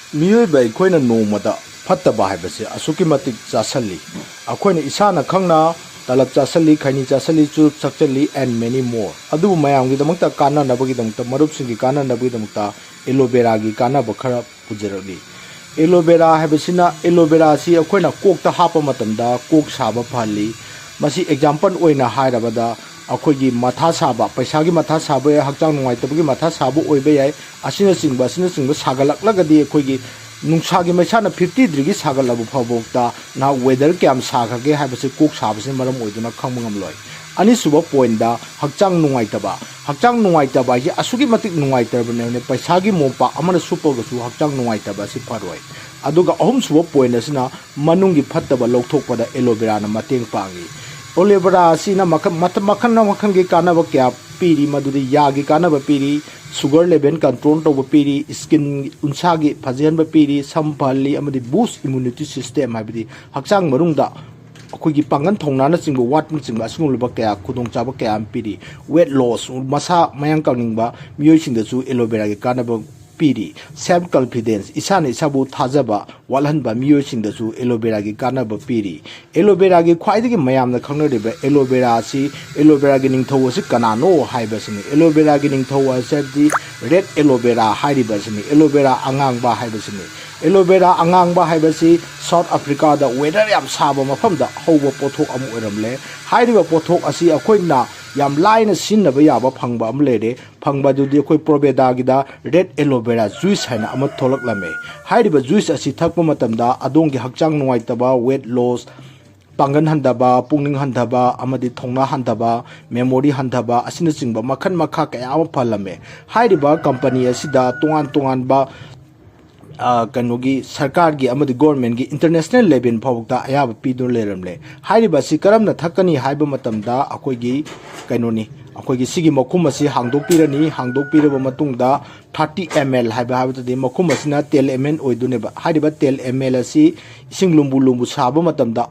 मियोइबा अखोइना नोमदा फत्तबा हाइबसे असुकी मतिक चासली अखोइना इसाना खंगना तलब चासली खैनी चासली चुप सक्चली and many more अदु मयामगी दमकता काना नबगी दमकता मरुप सिंगी काना नबगी दमकता एलोवेरा गी काना बखरा पुजरली एलोवेरा हाइबसिना एलोवेरा सी अखोइना कोकता हापा मतमदा कोक साबा फाली मसी एग्जांपल ओइना हाइरबदा अखोइगी मथा साबा पैसागी मथा साबा हक्चांग नुंगाइतबगी मथा साबा ओइबे याय असिना सिंग सागलक्लगदी अखोइगी नुंसागी मैसाना 50 डिग्री सागलब फावोक्ता ना वेदर क्याम सागगे हाइबसे कोक साबसे मरम ओइदुना खंगमंगमलोय अनिसुब पॉइंटदा हक्चांग नुंगाइतबा ये असुगी मतिक नुंगाइतबने पैसागी मोपा अमन सुपगसु हक्चांग नुंगाइतबा सि फरोय अदुगा अहुम सुब पॉइंट असना मनुंगी फत्तबा लौथोकपदा एलोवेरा ना मतेंग पांगी एलोवेरा असिना मखन की कानब क्या पीरी मदुदी यागी कानब पीरी सुगर लेवल कंट्रोल तब पीरी स्किन उनसागी फजहनब पीरी सम फली अमदी बूस्ट इम्यूनिटी सिस्टम हाइबदी हक्चांग मरुंगदा अखोइगी पांगन थोंनाना चिंग वाटन चिंग असुंगलबा क्या खुदोंचाबा क्या पीरी वेट लॉस मसा मयांग कानिंगबा मियोइसिंगदसु एलोवेरा की कानब पीरी सेल्फ कॉन्फिडेंस इसाने इसाबु थाजबा वालहनबा मियोइसिंगदसु एलोवेरा की कानब पीरी एलोवेरा की ख्वाइदगी मयामना खंगनरिबा एलोवेरा सी एलोवेरा की निंगथौ असि कनानो हाइबसिनी एलोवेरा की निंगथौ असि रेड एलोवेरा हाइरिबसिनी एलोवेरा अंगांगबा हाइबसिनी एलोवेरा अंगांगबा हाइबसि साउथ अफ्रीका दा वेदर याम साबा मफमदा हौबा पोथोक अमु ओरमले हाइरिबा पोथोक असि अखोइना याम लाइन सिन्नबा याबा फंगबा अम लेरे फंगबा दुदि अखोइ प्रोवेदा गिदा रेड एलोवेरा जुइस हाइना अम थोलकलमे हाइरिबा जुइस असि थकपा मतमदा अदोंगी हक्चांग नुंगाइतबा वेट लॉस पांगन हंदबा पुंगनिंग हंदबा अमदि थोंना हंदबा मेमोरी हंदबा असिना चिंगबा मखन मखा कया अम फलमे हाइरिबा कंपनी असिदा तोंगान तोंगानबा कनोगी सरकार की गवर्नमेंट की इंटरनेशनल लेवल फाउता अयाब पीदुन लेरमले हाइरिबासी करमना थकनी हाइबा मतमदा अखोइगी कनोनी अखोइगी सिगी मखुम असी हांगदोक 30 ml हाइबा मखुम असिना 10 ml ओइदुनेबा हाइरिबा 10 ml असी इसिंग लुंबु साबा मतमदा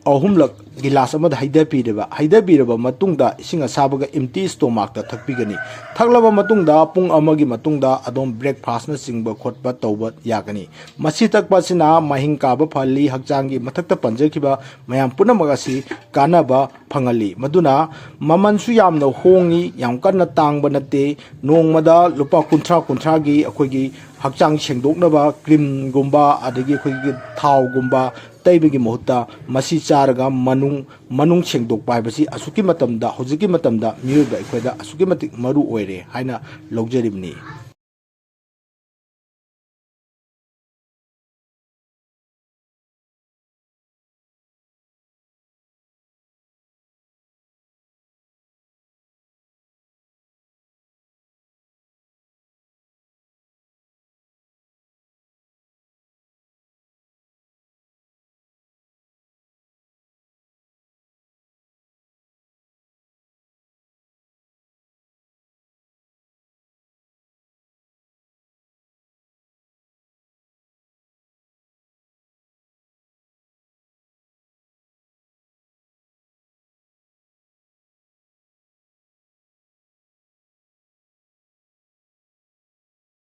अहुमलक गिलास अमद हाइदबीरबा मतुंगदा इसिंग असाबगा इम्टी स्टोमाक थकपीगनी थकलबा मतुंगदा पुंग अमगी मतुंगदा अदोम ब्रेकफास्ट न सिंगबा खोटबा तौबा यागनी मसी तकपासिना महिंग काबा फली हक्चांगी मथक्ता पंजखिबा मयाम पुनमग असि कानाबा फंगली मदुना ममनसु यामना होंगी याम कन्ना तांगबा नते नोंगमदा लुपा कुंथ्रा गी अखोइगी हक्चांग सेंगदोकनबा क्रीम गुंबा अदगी अखोइगी थाव गुंबा तैबगी मुहूर्ता मसी चारगा मनुंग सेंगदोकपा हाइबसि असुकी मतमदा हुजिकी मतमदा मियोइबा अखोइदा असुकी मतिक मरु ओइरे हाइना लौजरिबनी।